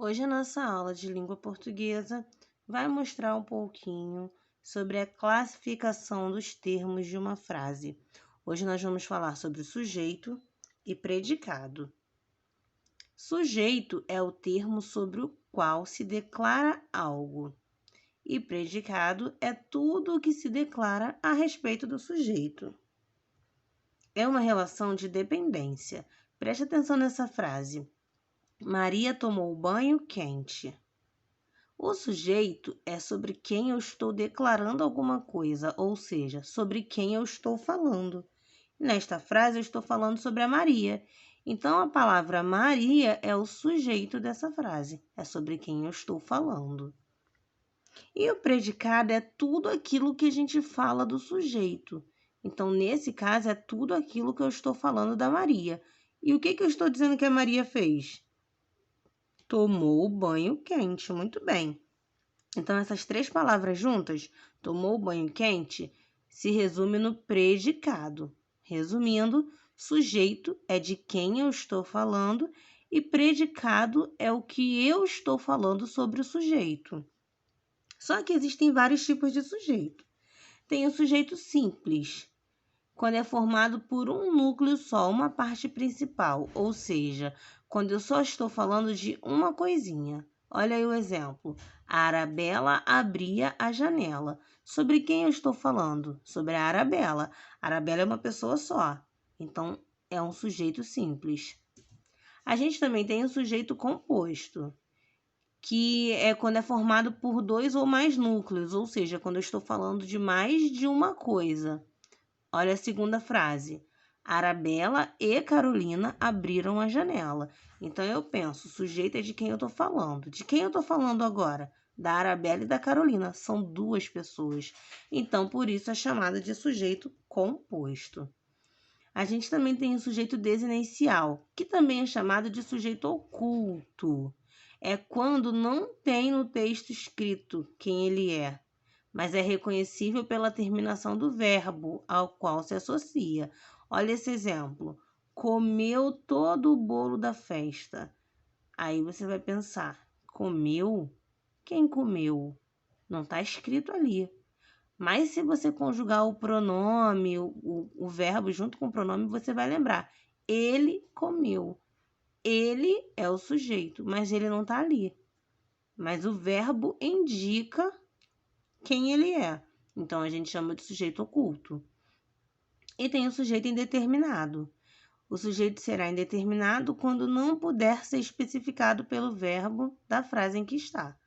Hoje a nossa aula de língua portuguesa vai mostrar um pouquinho sobre a classificação dos termos de uma frase. Hoje nós vamos falar sobre sujeito e predicado. Sujeito é o termo sobre o qual se declara algo, e predicado é tudo o que se declara a respeito do sujeito. É uma relação de dependência. Preste atenção nessa frase. Maria tomou banho quente. O sujeito é sobre quem eu estou declarando alguma coisa, ou seja, sobre quem eu estou falando. Nesta frase, eu estou falando sobre a Maria. Então, a palavra Maria é o sujeito dessa frase, é sobre quem eu estou falando. E o predicado é tudo aquilo que a gente fala do sujeito. Então, nesse caso, é tudo aquilo que eu estou falando da Maria. E o que eu estou dizendo que a Maria fez? Tomou banho quente, muito bem. Então, essas três palavras juntas, tomou banho quente, se resume no predicado. Resumindo, sujeito é de quem eu estou falando e predicado é o que eu estou falando sobre o sujeito. Só que existem vários tipos de sujeito. Tem o sujeito simples, quando é formado por um núcleo só, uma parte principal, ou seja, quando eu só estou falando de uma coisinha. Olha aí o exemplo. A Arabella abria a janela. Sobre quem eu estou falando? Sobre a Arabella. A Arabella é uma pessoa só, então é um sujeito simples. A gente também tem o sujeito composto, que é quando é formado por dois ou mais núcleos, ou seja, quando eu estou falando de mais de uma coisa. Olha a segunda frase. Arabella e Carolina abriram a janela. Então, eu penso, o sujeito é de quem eu estou falando. De quem eu estou falando agora? Da Arabella e da Carolina. São duas pessoas. Então, por isso, é chamada de sujeito composto. A gente também tem o sujeito desinencial, que também é chamado de sujeito oculto. É quando não tem no texto escrito quem ele é, mas é reconhecível pela terminação do verbo ao qual se associa. Olha esse exemplo. Comeu todo o bolo da festa. Aí você vai pensar, comeu? Quem comeu? Não está escrito ali. Mas se você conjugar o pronome, o verbo junto com o pronome, você vai lembrar. Ele comeu. Ele é o sujeito, mas ele não está ali. Mas o verbo indica quem ele é. Então, a gente chama de sujeito oculto. E tem o sujeito indeterminado. O sujeito será indeterminado quando não puder ser especificado pelo verbo da frase em que está.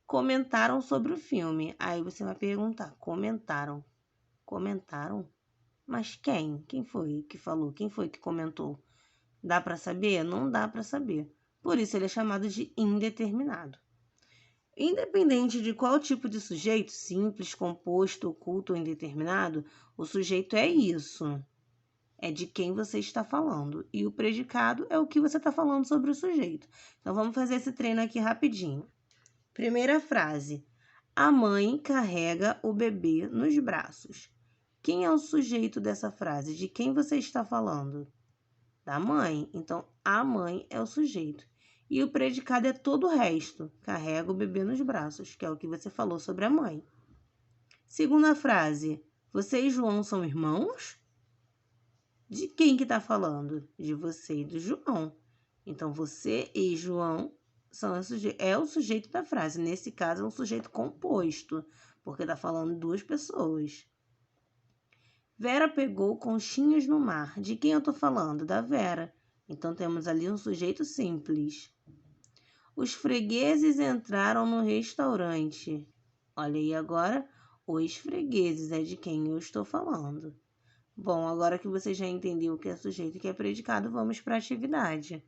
Comentaram sobre o filme. Aí você vai perguntar, comentaram? Comentaram? Mas quem? Quem foi que falou? Quem foi que comentou? Dá para saber? Não dá para saber. Por isso ele é chamado de indeterminado. Independente de qual tipo de sujeito, simples, composto, oculto ou indeterminado, o sujeito é isso. É de quem você está falando. E o predicado é o que você está falando sobre o sujeito. Então, vamos fazer esse treino aqui rapidinho. Primeira frase. A mãe carrega o bebê nos braços. Quem é o sujeito dessa frase? De quem você está falando? Da mãe. Então, a mãe é o sujeito. E o predicado é todo o resto. Carrega o bebê nos braços, que é o que você falou sobre a mãe. Segunda frase. Você e João são irmãos? De quem que está falando? De você e do João. Então, você e João é o sujeito da frase. Nesse caso, é um sujeito composto, porque está falando de duas pessoas. Vera pegou conchinhas no mar. De quem eu estou falando? Da Vera. Então, temos ali um sujeito simples. Os fregueses entraram no restaurante. Olha aí agora, os fregueses é de quem eu estou falando. Bom, agora que você já entendeu o que é sujeito e o que é predicado, vamos para a atividade.